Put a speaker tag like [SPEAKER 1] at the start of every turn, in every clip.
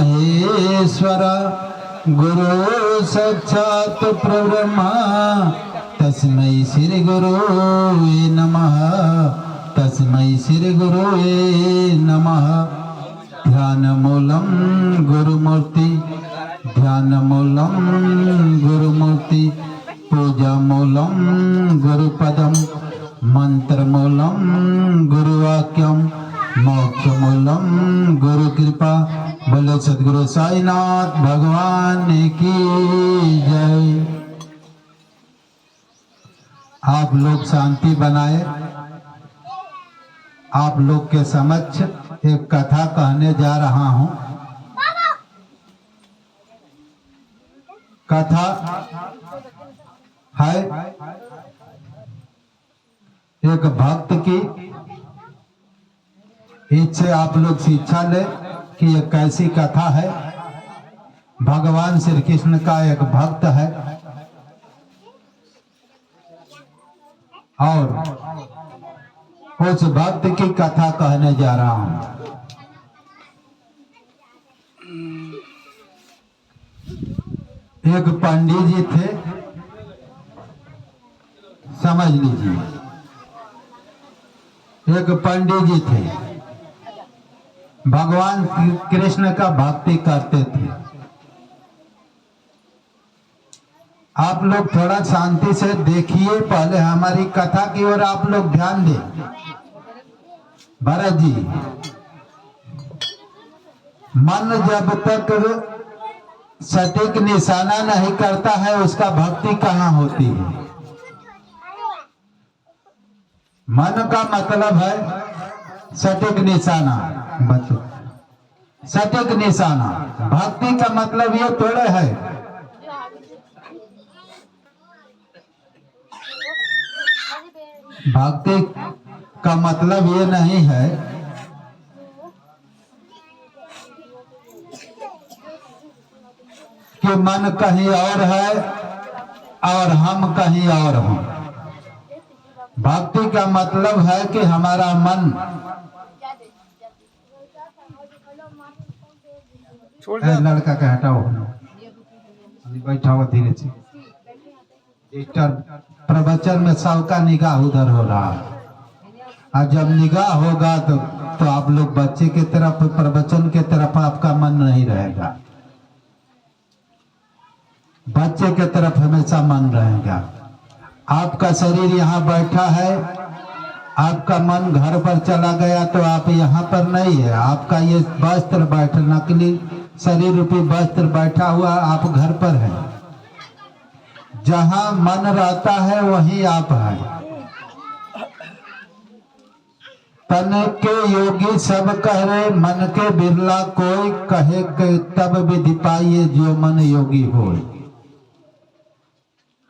[SPEAKER 1] महेश्वर गुरु साक्षात् परब्रह्म तस्मै श्री गुरुवे नमः। तस्मै श्री गुरुवे नमः। ध्यानमूलं गुरुमूर्ति ध्यानमूलं गुरुमूर्ति पूजामूलं गुरुपदं मंत्रमूलं गुरुवाक्यं मोक्षमूलं गुरुकृपा। बोले सद्गुरु साईनाथ भगवान की जय। आप लोग शांति बनाए। आप लोग के समक्ष एक कथा कहने जा रहा हूं। कथा है एक भक्त की। इससे आप लोग शिक्षा ले कि ये कैसी कथा है। भगवान श्री कृष्ण का एक भक्त है और उस भक्त की कथा कहने जा रहा हूं। एक पंडित जी थे, समझ लीजिए। एक पंडित जी थे, भगवान कृष्ण का भक्ति करते थे। आप लोग थोड़ा शांति से देखिए, पहले हमारी कथा की ओर आप लोग ध्यान दें। भरत जी, मन जब तक सटीक निशाना नहीं करता है उसका भक्ति कहाँ होती है। मन का मतलब है सटीक निशाना। सटीक निशाना। भक्ति का मतलब ये थोड़े है भक्ति का मतलब ये नहीं है कि मन कहीं और है और हम कहीं और हों। भक्ति का मतलब है कि हमारा मन लड़का का हटाओ, बैठाओ धीरे से। प्रवचन में सबका निगाह उधर हो रहा है और जब निगाह होगा तो आप लोग बच्चे की तरफ, प्रवचन की तरफ आपका मन नहीं रहेगा। बच्चे की तरफ हमेशा मन रहेगा। आपका शरीर यहाँ बैठा है, आपका मन घर पर चला गया तो आप यहाँ पर नहीं है। आपका ये वस्त्र बैठ, नकली शरीर रूपी वस्त्र बैठा हुआ, आप घर पर हैं। जहाँ मन रहता है वहीं आप हैं। तन के योगी सब कह रहे, मन के बिरला कोई कहे के तब विधि पाइए जो मन योगी होए।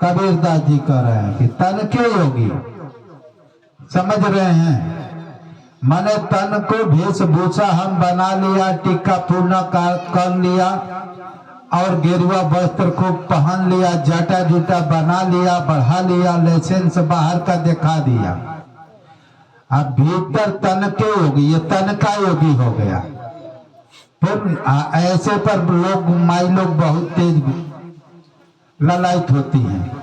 [SPEAKER 1] कबीरदास जी कह रहे हैं कि तन के योगी, समझ रहे हैं। माने तन को वेशभूषा हम बना लिया, टीका पूर्णा कर लिया और गेरुआ वस्त्र को पहन लिया, जटा जूटा बना लिया, बढ़ा लिया, लाइसेंस बाहर का दिखा दिया। अब भीतर तन के योगी, ये तन का योगी हो गया। फिर ऐसे पर लोग, माई लोग बहुत तेज ललायत होती हैं।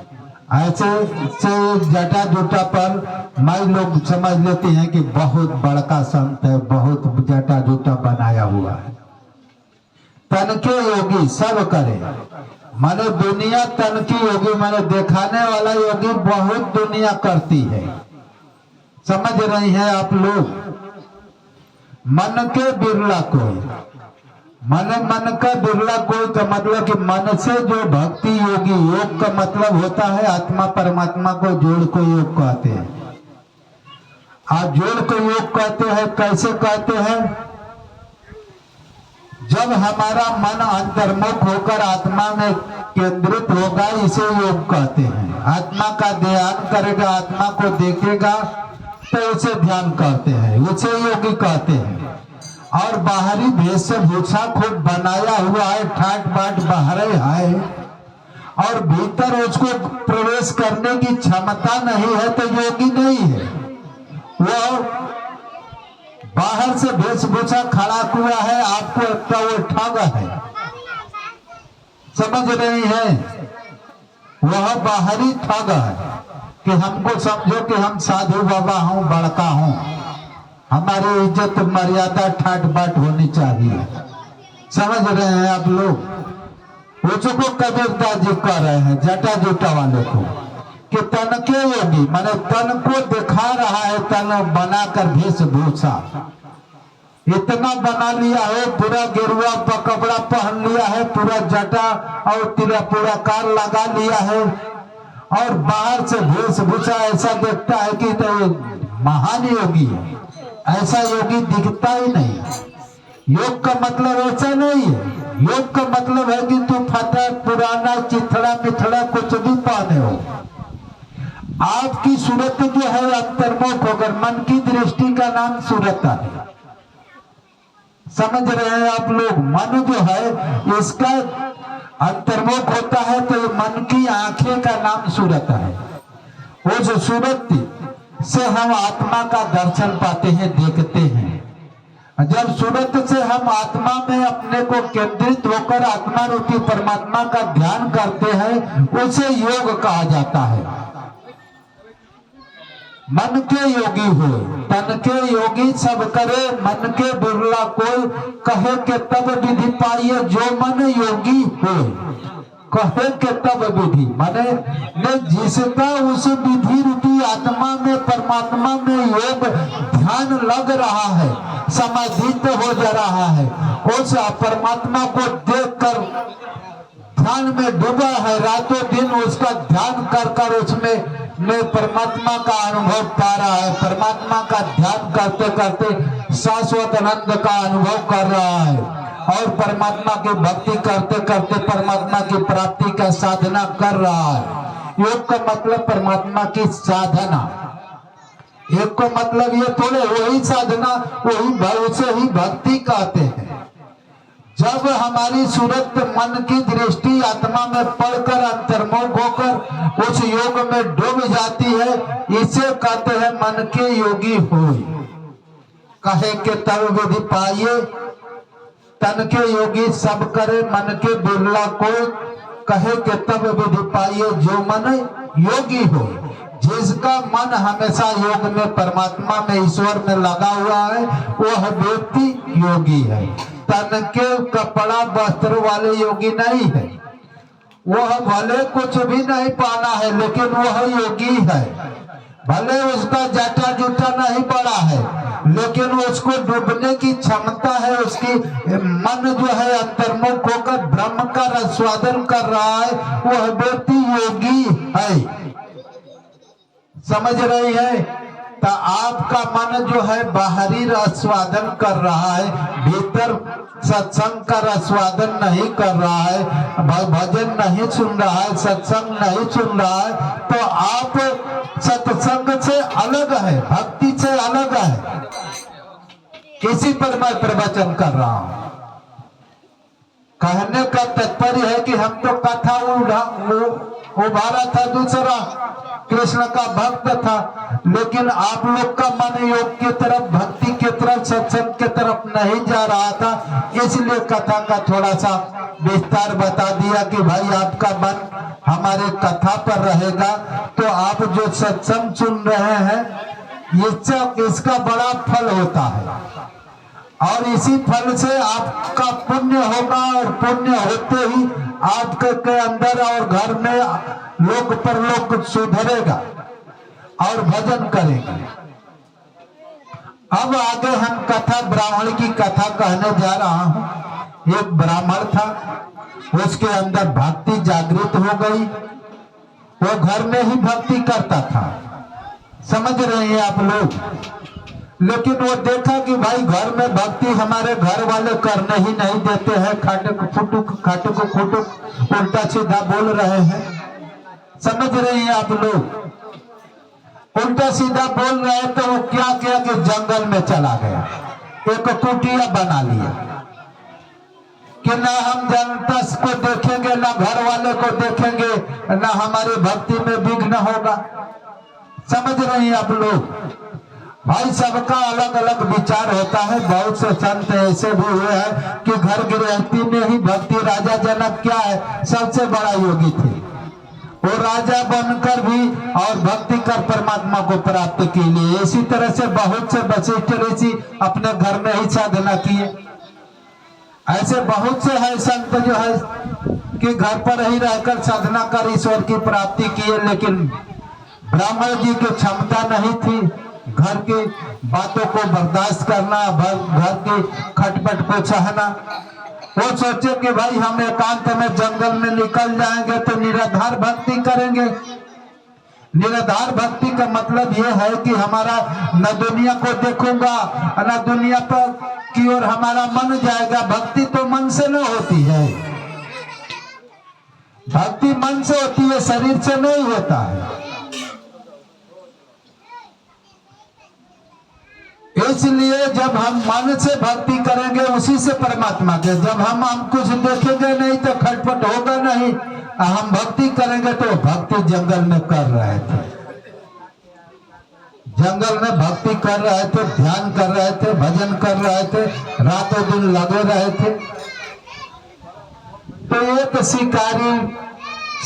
[SPEAKER 1] ऐसे से जटा जूटा पर माई लोग समझ लेती हैं कि बहुत बड़का संत है, बहुत जटा जूटा बनाया हुआ है। तन के योगी सब करे, माने दुनिया तन की योगी, माने दिखाने वाला योगी बहुत दुनिया करती है। समझ रही हैं आप लोग। मन के बिरला कोई, मन का बिरला कोई का मतलब कि मन से जो भक्ति योगी, योग का मतलब होता है आत्मा परमात्मा को जोड़ को योग कहते हैं। आप जोड़ को योग कहते हैं। कैसे कहते हैं? जब हमारा मन अंतर्मुख होकर आत्मा में केंद्रित होगा, इसे योग कहते हैं। आत्मा का ध्यान करेगा, आत्मा को देखेगा तो उसे ध्यान कहते हैं, उसे योगी कहते हैं। और बाहरी वेशभूषा खुद बनाया हुआ है, ठाट बाट बाहर है और भीतर उसको प्रवेश करने की क्षमता नहीं है तो योगी नहीं है। वो बाहर से वेशभूषा खड़ा हुआ है, आपको लगता वो ठग है, समझ रही है? वह बाहरी ठग है कि हमको समझो कि हम साधु बाबा हूं, बड़का हूं, हमारी इज्जत मर्यादा ठाट बाट होनी चाहिए। समझ रहे हैं आप लोग? उसको कबीरदास जी कह रहे हैं जटा जूटा वाले को कि तन के योगी, माने तन को दिखा रहा है, तन बनाकर वेशभूषा इतना बना लिया है, पूरा गेरुआ कपड़ा पहन लिया है, पूरा जटा और तिरा पूरा कार लगा लिया है, और बाहर से वेशभूषा ऐसा देखता है कि तो महान योगी है। ऐसा योगी दिखता ही नहीं। योग का मतलब ऐसा नहीं है। योग का मतलब है कि तू फटा पुराना चिथड़ा मिथड़ा कुछ भी पहने हो, आपकी सूरत जो है अंतर्मुख होकर, मन की दृष्टि का नाम सूरत है। समझ रहे हैं आप लोग? मन जो है इसका अंतर्मुख होता है, तो मन की आंखें का नाम सूरत है। उस सूरत से हम आत्मा का दर्शन पाते हैं, देखते हैं। जब सूरत से हम आत्मा में अपने को केंद्रित होकर आत्मा रूपी परमात्मा का ध्यान करते हैं, उसे योग कहा जाता है। मन के योगी हो, तन के योगी सब करे, मन के बिरला कोई, कहे के तब विधि पाइए जो मन योगी हो। कहे के तब विधि माने जिसका उस विधि रूपी आत्मा में परमात्मा में योग ध्यान लग रहा है, समाधित हो जा रहा है, उस परमात्मा को देखकर ध्यान में डूबा है, रातों दिन उसका ध्यान कर कर उसमें परमात्मा का अनुभव पा रहा है, परमात्मा का ध्यान करते करते शाश्वत आनंद का अनुभव कर रहा है, और परमात्मा की भक्ति करते करते परमात्मा की प्राप्ति का साधना कर रहा है। योग का मतलब परमात्मा की साधना। योग का मतलब ये थोड़े वही साधना, वही उसे ही भक्ति कहते हैं। जब हमारी सूरत मन की दृष्टि आत्मा में पड़कर अंतर्मुख होकर उस योग में डूब जाती है, इसे कहते हैं मन के योगी हो। कहे के तब विधि पाइए, तन के योगी सब करे, मन के बिरला कोई, कहे के तब विधि पाइए जो मन योगी हो। जिसका मन हमेशा योग में परमात्मा में ईश्वर में लगा हुआ है, वह व्यक्ति योगी है। तन के कपड़ा वस्त्र वाले योगी नहीं है। वह भले कुछ भी नहीं पाना है, लेकिन वह योगी है। भले उसका जटा जूटा नहीं पड़ा है, लेकिन उसको डूबने की क्षमता है, उसकी मन जो है अंतर्मुख होकर ब्रह्म का आस्वादन कर रहा है, वह व्यक्ति योगी है। समझ रही है? तो आपका मन जो है बाहरी आस्वादन कर रहा है, भीतर सत्संग का आस्वादन नहीं कर रहा है, भजन नहीं सुन रहा है, सत्संग नहीं सुन रहा है, तो आप सत्संग से अलग है, भक्ति से अलग है। किसी पर मैं प्रवचन कर रहा हूं। कहने का तात्पर्य है कि हम तो कथा उभारा था, दूसरा कृष्ण का भक्त था, लेकिन आप लोग का मन योग की तरफ, भक्ति की तरफ, सत्संग की तरफ नहीं जा रहा था, इसलिए कथा का थोड़ा सा विस्तार बता दिया कि भाई आपका मन हमारे कथा पर रहेगा, तो आप जो सत्संग सुन रहे हैं इसका बड़ा फल होता है, और इसी फल से आपका पुण्य होगा, और पुण्य होते ही आपके अंदर और घर में लोक परलोक सुधरेगा और भजन करेंगे। अब आगे हम कथा, ब्राह्मण की कथा कहने जा रहा हूं। एक ब्राह्मण था, उसके अंदर भक्ति जागृत हो गई, वो घर में ही भक्ति करता था। समझ रहे हैं आप लोग? लेकिन वो देखा कि भाई घर में भक्ति हमारे घर वाले करने ही नहीं देते हैं, खाटुक खुटुक उल्टा सीधा बोल रहे हैं। समझ रहे हैं आप लोग? उल्टा सीधा बोल रहे हैं, तो वो क्या किया कि जंगल में चला गया, एक कुटिया बना लिया कि ना हम जनता को देखेंगे, ना घर वाले को देखेंगे, ना हमारी भक्ति में विघ्न होगा। समझ रहे हैं आप लोग? भाई सबका अलग अलग विचार होता है। बहुत से संत ऐसे भी हुए हैं कि घर गृहस्थी में ही भक्ति, राजा जनक क्या है, सबसे बड़ा योगी थे, वो राजा बनकर भी और भक्ति कर परमात्मा को प्राप्त के लिए। इसी तरह से बहुत से वशिष्ठ ऋषि अपने घर में ही साधना किए। ऐसे बहुत से है संत जो है कि घर पर ही रहकर साधना कर ईश्वर की प्राप्ति किए, लेकिन ब्राह्मण जी की क्षमता नहीं थी घर की बातों को बर्दाश्त करना, घर की खटपट को सहना। वो सोचे कि भाई हम एकांत में जंगल में निकल जाएंगे तो निराधार भक्ति करेंगे। निराधार भक्ति का मतलब यह है कि हमारा न दुनिया को देखूंगा न दुनिया पर की ओर हमारा मन जाएगा। भक्ति तो मन से न होती है, भक्ति मन से होती है, शरीर से नहीं होता है। इसलिए जब हम मन से भक्ति करेंगे उसी से परमात्मा के, जब हम कुछ देखेंगे नहीं तो खटपट होगा नहीं। हम भक्ति करेंगे तो भक्ति जंगल में कर रहे थे, जंगल में भक्ति कर रहे थे, ध्यान कर रहे थे, भजन कर रहे थे, रातों दिन लगे रहे थे। तो एक शिकारी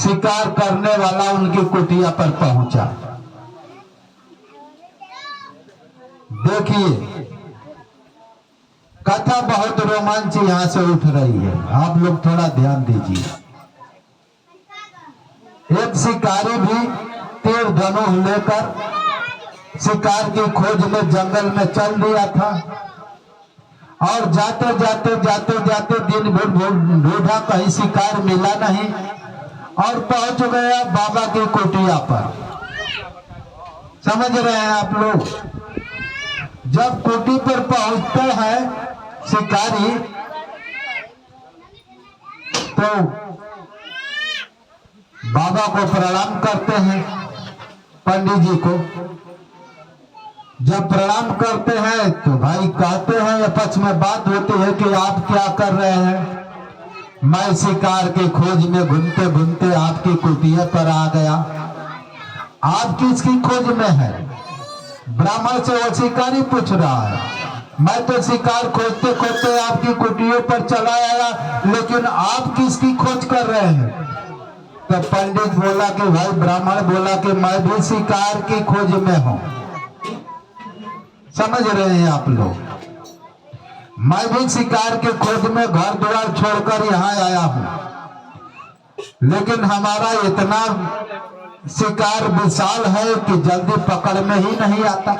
[SPEAKER 1] शिकार करने वाला उनकी कुटिया पर पहुंचा। देखिए कथा बहुत रोमांच यहां से उठ रही है, आप लोग थोड़ा ध्यान दीजिए। एक शिकारी भी तीर धनुष लेकर शिकार की खोज में जंगल में चल दिया था और जाते जाते जाते जाते दिन भर ढूंढा, कहीं शिकार मिला नहीं और पहुंच गया बाबा की कुटिया पर। समझ रहे हैं आप लोग? जब कुटी पर पहुंचते हैं शिकारी तो बाबा को प्रणाम करते हैं, पंडित जी को। जब प्रणाम करते हैं तो भाई कहते हैं, आपस में बात होती है कि आप क्या कर रहे हैं। मैं शिकार के खोज में घूमते घूमते आपकी कुटिया पर आ गया। आप किसकी खोज में है? ब्राह्मण से वो शिकारी पूछ रहा है। मैं तो शिकार खोजते खोजते आपकी कुटियों पर चला आया, लेकिन आप किसकी खोज कर रहे हैं? तो पंडित बोला कि भाई, ब्राह्मण बोला कि मैं भी शिकार की खोज में हूं। समझ रहे हैं आप लोग? मैं भी शिकार के खोज में घर द्वार छोड़कर यहाँ आया हूं, लेकिन हमारा इतना शिकार विशाल है कि जल्दी पकड़ में ही नहीं आता।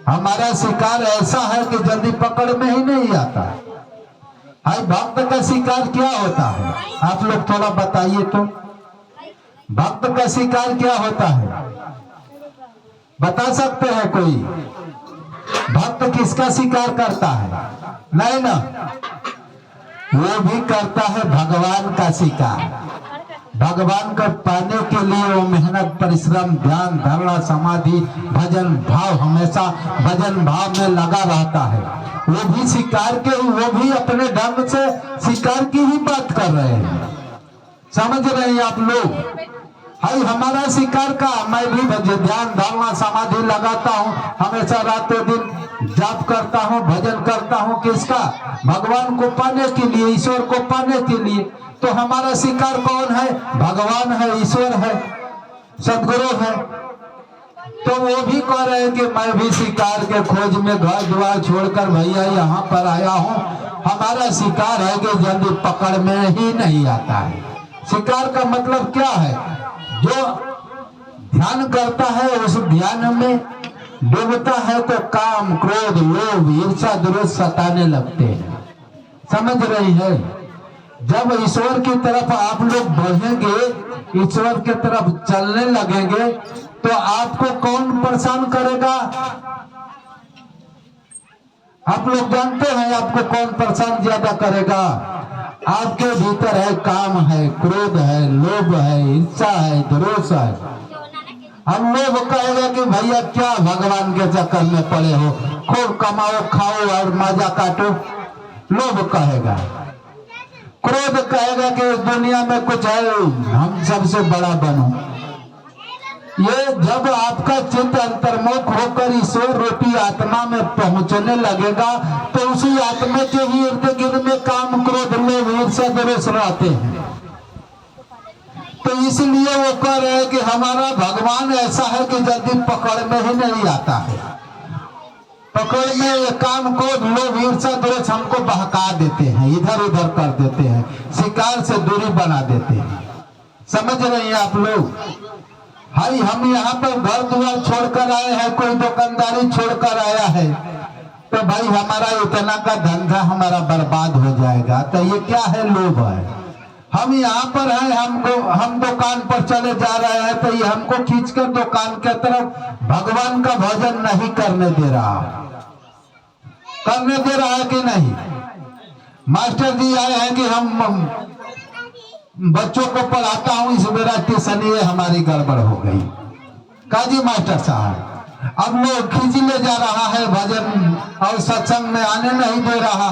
[SPEAKER 1] हमारा शिकार ऐसा है कि जल्दी पकड़ में ही नहीं आता। भाई भक्त का शिकार क्या होता है? आप लोग थोड़ा बताइए तो, भक्त का शिकार क्या होता है? बता सकते हैं कोई? भक्त किसका शिकार करता है? नहीं ना, वो भी करता है भगवान का शिकार। भगवान को पाने के लिए वो मेहनत, परिश्रम, ध्यान, धारणा, समाधि, भजन भाव, हमेशा भजन भाव में लगा रहता है। वो भी शिकार के, वो भी अपने ढंग से शिकार की ही बात कर रहे हैं। समझ रहे हैं आप लोग? भाई हमारा शिकार का, मैं भी ध्यान, धारणा, समाधि लगाता हूँ, हमेशा रातों दिन जाप करता हूँ, भजन करता हूँ। किसका? भगवान को पाने के लिए, ईश्वर को पाने के लिए। तो हमारा शिकार कौन है? भगवान है, ईश्वर है, सदगुरु है। तो वो भी कह रहे हैं कि मैं भी शिकार के खोज में घर द्वार छोड़कर भैया यहाँ पर आया हूँ। हमारा शिकार है कि जल्दी पकड़ में ही नहीं आता है। शिकार का मतलब क्या है? जो ध्यान करता है उस ध्यान में डूबता है तो काम, क्रोध, लोभ, ईर्ष्या, द्वेष सताने लगते हैं। समझ रही है? जब ईश्वर की तरफ आप लोग बढ़ेंगे, ईश्वर की तरफ चलने लगेंगे, तो आपको कौन परेशान करेगा? आप लोग जानते हैं आपको कौन परेशान ज्यादा करेगा? आपके भीतर है काम है, क्रोध है, लोभ है, ईर्ष्या है, द्वेष है। हम लोग कहेगा कि भैया क्या भगवान के चक्कर में पड़े हो, खूब कमाओ, खाओ और मजा काटो। लोभ कहेगा। क्रोध कहेगा कि दुनिया में कुछ है, हम सबसे बड़ा बनो। ये जब आपका चित्त अंतर्मुख होकर ईश्वर रूपी आत्मा में पहुंचने लगेगा तो उसी आत्मा के ही इर्द गिर्द में काम क्रोध लोभ ईर्ष्या द्वेष रहते हैं। तो इसलिए वो कह रहे हैं कि हमारा भगवान ऐसा है कि जल्दी पकड़ में ही नहीं आता है। पकड़ में ये काम क्रोध लोभ ईर्ष्या द्वेष हमको बहका देते हैं, इधर उधर कर देते हैं, शिकार से दूरी बना देते हैं। समझ रहे हैं आप लोग? भाई हम यहाँ पर घर द्वार छोड़कर आए हैं, कोई दुकानदारी छोड़कर आया है, तो भाई हमारा इतना का धंधा हमारा बर्बाद हो जाएगा। तो ये क्या है? लोभ है। हम यहाँ पर हैं, हम दुकान पर चले जा रहे हैं तो ये हमको खींचकर दुकान के तरफ भगवान का भजन नहीं करने दे रहा है कि नहीं? मास्टर जी आए हैं कि हम बच्चों को पढ़ाता हूं, इस मेरा ट्यूशन ये हमारी गड़बड़ हो गई। काजी मास्टर साहब अब लोग खींच ले जा रहा है भजन और सत्संग में आने नहीं दे रहा।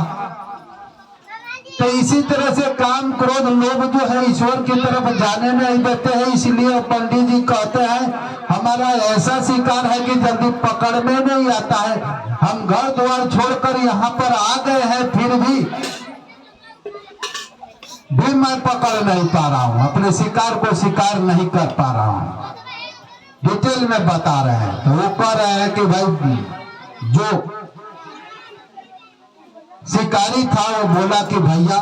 [SPEAKER 1] तो इसी तरह से काम क्रोध लोभ जो है ईश्वर की तरफ जाने नहीं देते हैं। इसलिए पंडित जी कहते हैं हमारा ऐसा शिकार है कि जल्दी पकड़ में नहीं आता है। हम घर द्वार छोड़कर यहाँ पर आ गए हैं, फिर भी मैं पकड़ नहीं पा रहा हूँ, अपने शिकार को शिकार नहीं कर पा रहा हूँ। डिटेल में बता रहे हैं। तो वो कह रहे हैं कि भाई जो शिकारी था वो बोला कि भैया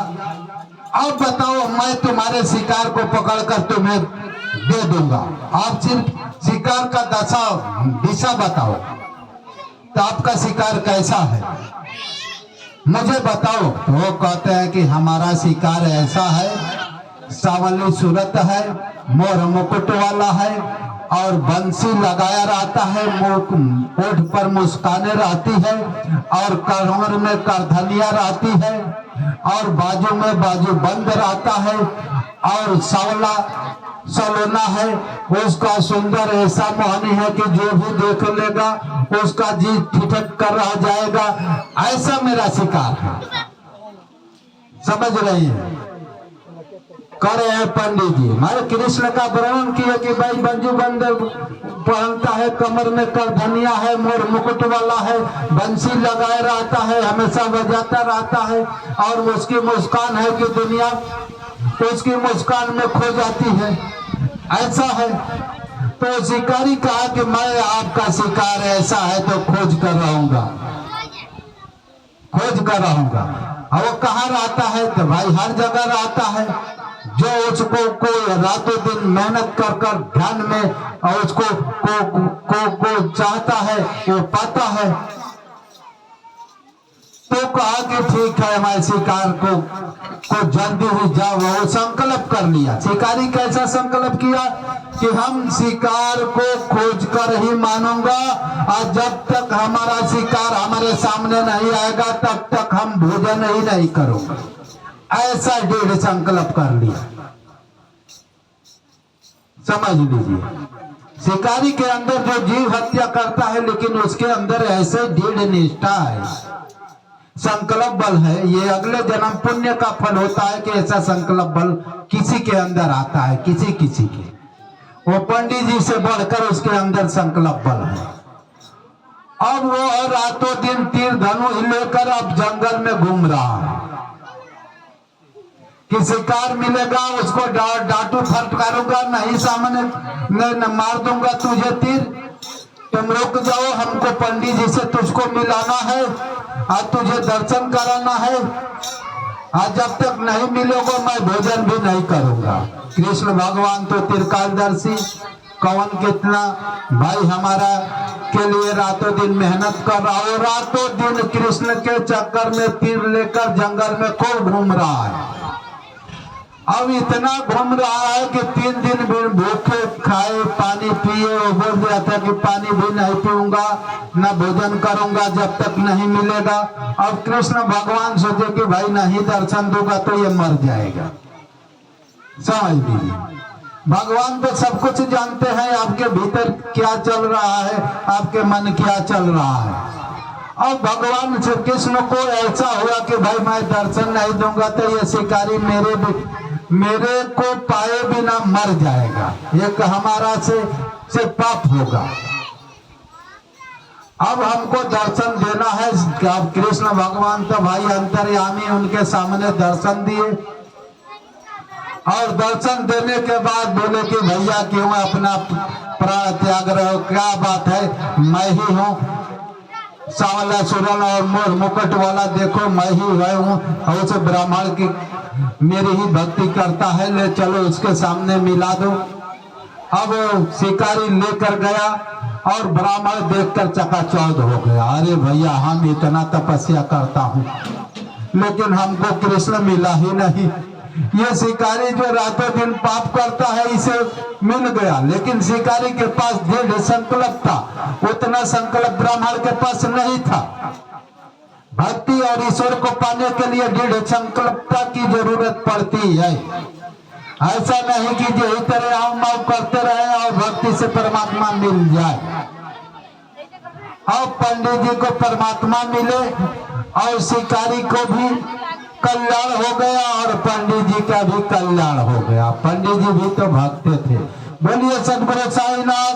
[SPEAKER 1] अब बताओ, मैं तुम्हारे शिकार को पकड़कर तुम्हें दे दूंगा, आप सिर्फ शिकार का दिशा बताओ, तो आपका शिकार कैसा है मुझे बताओ। तो वो कहते हैं कि हमारा शिकार ऐसा है, सावली सूरत है, मोर मुकुट वाला है और बंसी लगाया रहता है, होठ पर मुस्काने रहती है और कमर में करधनिया रहती है और बाजू में बाजू बंद रहता है और सावला सलोना है। उसका सुंदर ऐसा मोहनी है कि जो भी देख लेगा उसका जी ठिठक कर रह जाएगा। ऐसा मेरा शिकार है। समझ रही है? करे हैं पंडित जी हमारे कृष्ण का वर्णन किया कि भाई बंजू बंद पहनता है, कमर में करधनिया है, मोर मुकुट वाला है, बंसी लगाए रहता है, हमेशा बजाता रहता है और उसकी मुस्कान है कि दुनिया उसकी मुस्कान में खो जाती है। ऐसा है। तो शिकारी कहा कि मैं आपका शिकार ऐसा है तो खोज कर रहूंगा। और वो कहाँ रहता है? तो भाई हर जगह रहता है। जो उसको कोई रातों दिन मेहनत कर कर ध्यान में और उसको को चाहता है वो पाता है। तो कहा कि ठीक है, मैं शिकार को जल्दी ही जाओ। वो संकल्प कर लिया। शिकारी कैसा संकल्प किया कि हम शिकार को खोज कर ही मानूंगा और जब तक हमारा शिकार हमारे सामने नहीं आएगा तब तक हम भोजन ही नहीं करूंगा। ऐसा दृढ़ संकल्प कर लिया। समझ लीजिए, शिकारी के अंदर जो जीव हत्या करता है लेकिन उसके अंदर ऐसे दृढ़ निष्ठा है, संकल्प बल है। ये अगले जन्म पुण्य का फल होता है कि ऐसा संकल्प बल किसी के अंदर आता है, किसी के। वो पंडित जी से बढ़कर उसके अंदर संकल्प बल है। अब वो रातों दिन तीर धनु लेकर अब जंगल में घूम रहा है कि शिकार मिलेगा उसको डांटू फटकारूंगा, नहीं सामने न मार दूंगा तुझे तीर, तुम रुक जाओ, हमको पंडित जी से तुझको मिलाना है और तुझे दर्शन कराना है, आज जब तक नहीं मिलोगे मैं भोजन भी नहीं करूंगा। कृष्ण भगवान तो त्रिकालदर्शी, कौन कितना भाई हमारा के लिए रातों दिन मेहनत कर रहा है। रातों दिन कृष्ण के चक्कर में तीर लेकर जंगल में खूब घूम रहा है। अब इतना घूम रहा है कि 3 दिन भी भूखे खाए पानी पिए, वो बोल दिया था कि पानी भी नहीं पीऊंगा न भोजन करूंगा जब तक नहीं मिलेगा। अब कृष्ण भगवान सोचे कि भाई नहीं दर्शन दूंगा तो ये मर जाएगा। समझ लीजिए, भगवान तो सब कुछ जानते हैं, आपके भीतर क्या चल रहा है, आपके मन क्या चल रहा है। अब भगवान श्री कृष्ण को ऐसा हुआ कि भाई मैं दर्शन नहीं दूंगा तो ये शिकारी मेरे को पाए बिना मर जाएगा। एक हमारा से से पाप होगा। अब हमको दर्शन देना है। अब कृष्ण भगवान तो भाई अंतर्यामी, उनके सामने दर्शन दिए और दर्शन देने के बाद बोले कि भैया क्यों अपना प्राण त्याग रहे हो, क्या बात है, मैं ही हूँ सांवला सुरन और मोर मुकुट वाला, देखो मैं ही हूँ। और उस ब्राह्मण की मेरी ही भक्ति करता है, ले चलो उसके सामने मिला दो। अब शिकारी लेकर गया और ब्राह्मण देखकर चकाचौंध हो गया, अरे भैया हम इतना तपस्या करता हूँ लेकिन हमको कृष्ण मिला ही नहीं। ये शिकारी जो रातों दिन पाप करता है इसे मिल गया, लेकिन शिकारी के पास दृढ़ संकल्प था, उतना संकल्प ब्राह्मण के पास नहीं था। भक्ति और ईश्वर को पाने के लिए दृढ़ संकल्पता की जरूरत पड़ती है। ऐसा नहीं कि यही तरह आओ माओ करते रहे और भक्ति से परमात्मा मिल जाए। और पंडित जी को परमात्मा मिले और शिकारी को भी कल्याण हो गया और पंडित जी का भी कल्याण हो गया। पंडित जी भी तो भक्त थे। बोलिए सतगुरु साईनाथ